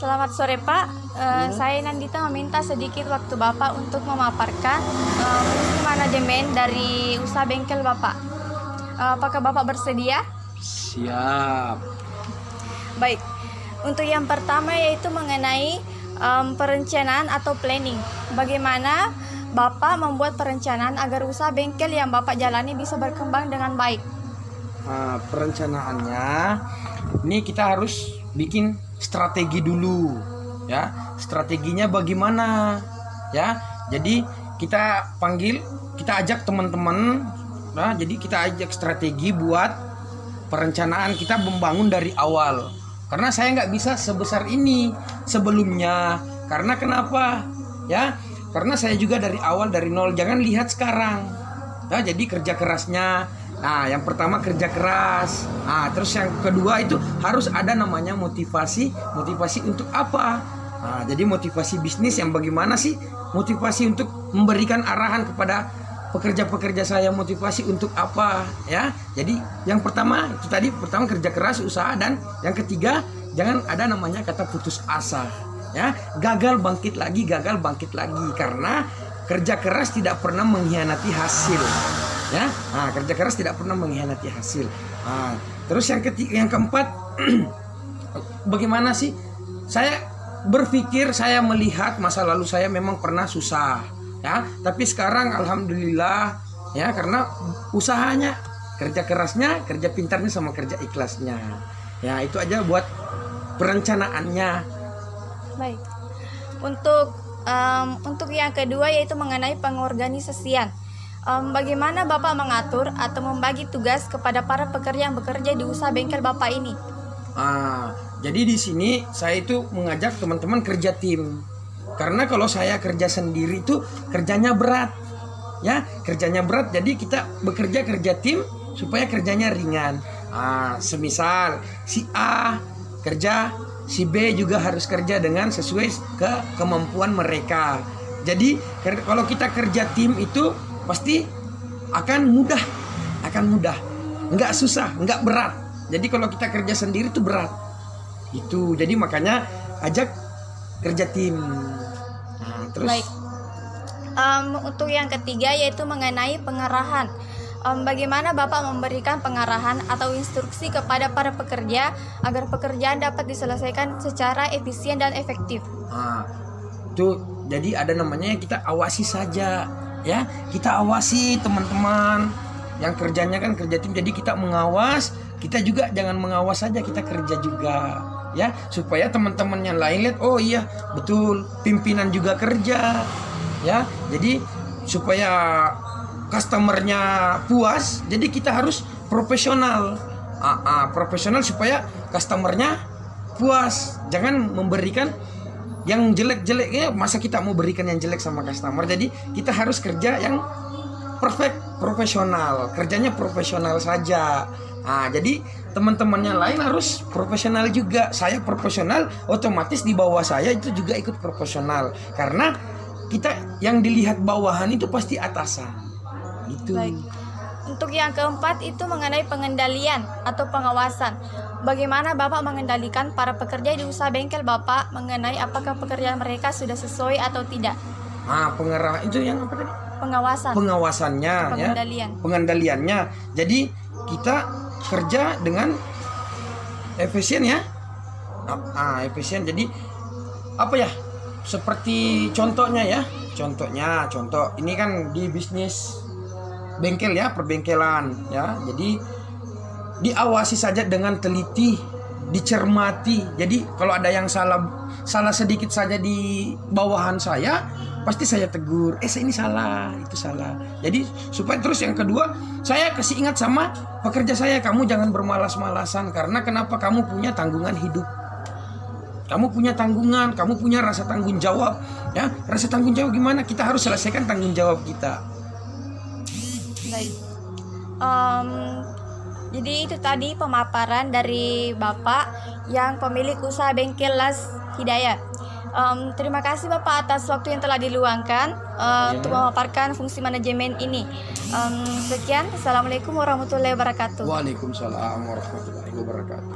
Selamat sore Pak, saya Nandita meminta sedikit waktu Bapak untuk memaparkan fungsi manajemen dari usaha bengkel Bapak. Apakah Bapak bersedia? Siap. Baik, untuk yang pertama yaitu mengenai perencanaan atau planning. Bagaimana Bapak membuat perencanaan agar usaha bengkel yang Bapak jalani bisa berkembang dengan baik? Perencanaannya, ini kita harus bikin strategi dulu, ya. Strateginya bagaimana, ya. Jadi kita ajak teman-teman. Nah, jadi kita ajak strategi buat perencanaan kita membangun dari awal. Karena saya nggak bisa sebesar ini sebelumnya. Karena kenapa? Ya, karena saya juga dari awal dari nol. Jangan lihat sekarang. Nah, jadi kerja kerasnya. Nah, yang pertama kerja keras. Nah, terus yang kedua itu harus ada namanya motivasi. Motivasi untuk apa? Nah, jadi motivasi bisnis yang bagaimana sih? Motivasi untuk memberikan arahan kepada pekerja-pekerja saya, motivasi untuk apa, ya? Jadi yang pertama itu tadi kerja keras, usaha, dan yang ketiga jangan ada namanya kata putus asa, ya. Gagal bangkit lagi karena kerja keras tidak pernah mengkhianati hasil, ya. Nah, kerja keras tidak pernah mengkhianati hasil. Nah, terus yang keempat bagaimana sih? Saya berpikir, saya melihat masa lalu saya memang pernah susah, ya, tapi sekarang alhamdulillah, ya, karena usahanya, kerja kerasnya, kerja pintarnya sama kerja ikhlasnya, ya. Itu aja buat perencanaannya. Baik, untuk yang kedua yaitu mengenai pengorganisasian. Bagaimana Bapak mengatur atau membagi tugas kepada para pekerja yang bekerja di usaha bengkel Bapak ini? Jadi di sini saya itu mengajak teman-teman kerja tim. Karena kalau saya kerja sendiri itu kerjanya berat, ya, kerjanya berat. Jadi kita kerja tim supaya kerjanya ringan. Semisal si A kerja, si B juga harus kerja dengan sesuai ke kemampuan mereka. Jadi kalau kita kerja tim itu pasti akan mudah, nggak susah, nggak berat. Jadi kalau kita kerja sendiri itu berat. Itu jadi makanya ajak kerja tim. Terus baik, untuk yang ketiga yaitu mengenai pengarahan. Bagaimana Bapak memberikan pengarahan atau instruksi kepada para pekerja agar pekerjaan dapat diselesaikan secara efisien dan efektif? Itu jadi ada namanya kita awasi saja, ya. Kita awasi teman-teman yang kerjanya kan kerja tim. Jadi kita mengawas, kita juga jangan mengawas saja, kita kerja juga, ya, supaya teman-teman yang lain lihat, oh iya betul, pimpinan juga kerja, ya. Jadi supaya customernya puas, jadi kita harus profesional, profesional supaya customernya puas. Jangan memberikan yang jelek-jeleknya, masa kita mau berikan yang jelek sama customer. Jadi kita harus kerja yang perfect, profesional, kerjanya profesional saja. Jadi teman-teman yang lain harus profesional juga. Saya profesional, otomatis di bawah saya itu juga ikut profesional. Karena kita yang dilihat bawahan itu pasti atasan. Gitu. Baik. Untuk yang keempat itu mengenai pengendalian atau pengawasan. Bagaimana Bapak mengendalikan para pekerja di usaha bengkel Bapak mengenai apakah pekerjaan mereka sudah sesuai atau tidak? Pengarah itu yang apa tadi? Pengawasan. Pengawasannya, pengendalian. Ya. Pengendaliannya. Jadi kita kerja dengan efisien, ya. Efisien. Jadi apa ya? Seperti contohnya, ya. Contoh ini kan di bisnis bengkel, ya, perbengkelan, ya. Jadi diawasi saja dengan teliti, dicermati. Jadi kalau ada yang salah sedikit saja di bawahan saya, pasti saya tegur, ini salah, itu salah. Jadi supaya terus yang kedua, saya kasih ingat sama pekerja saya, kamu jangan bermalas-malasan. Karena kenapa? Kamu punya tanggungan hidup, kamu punya tanggungan, kamu punya rasa tanggung jawab, ya. Rasa tanggung jawab gimana? Kita harus selesaikan tanggung jawab kita. Baik. Jadi itu tadi pemaparan dari Bapak yang pemilik usaha bengkel Las Hidayah. Terima kasih Bapak atas waktu yang telah diluangkan untuk memaparkan fungsi manajemen ini. Sekian, Assalamualaikum warahmatullahi wabarakatuh. Waalaikumsalam warahmatullahi wabarakatuh.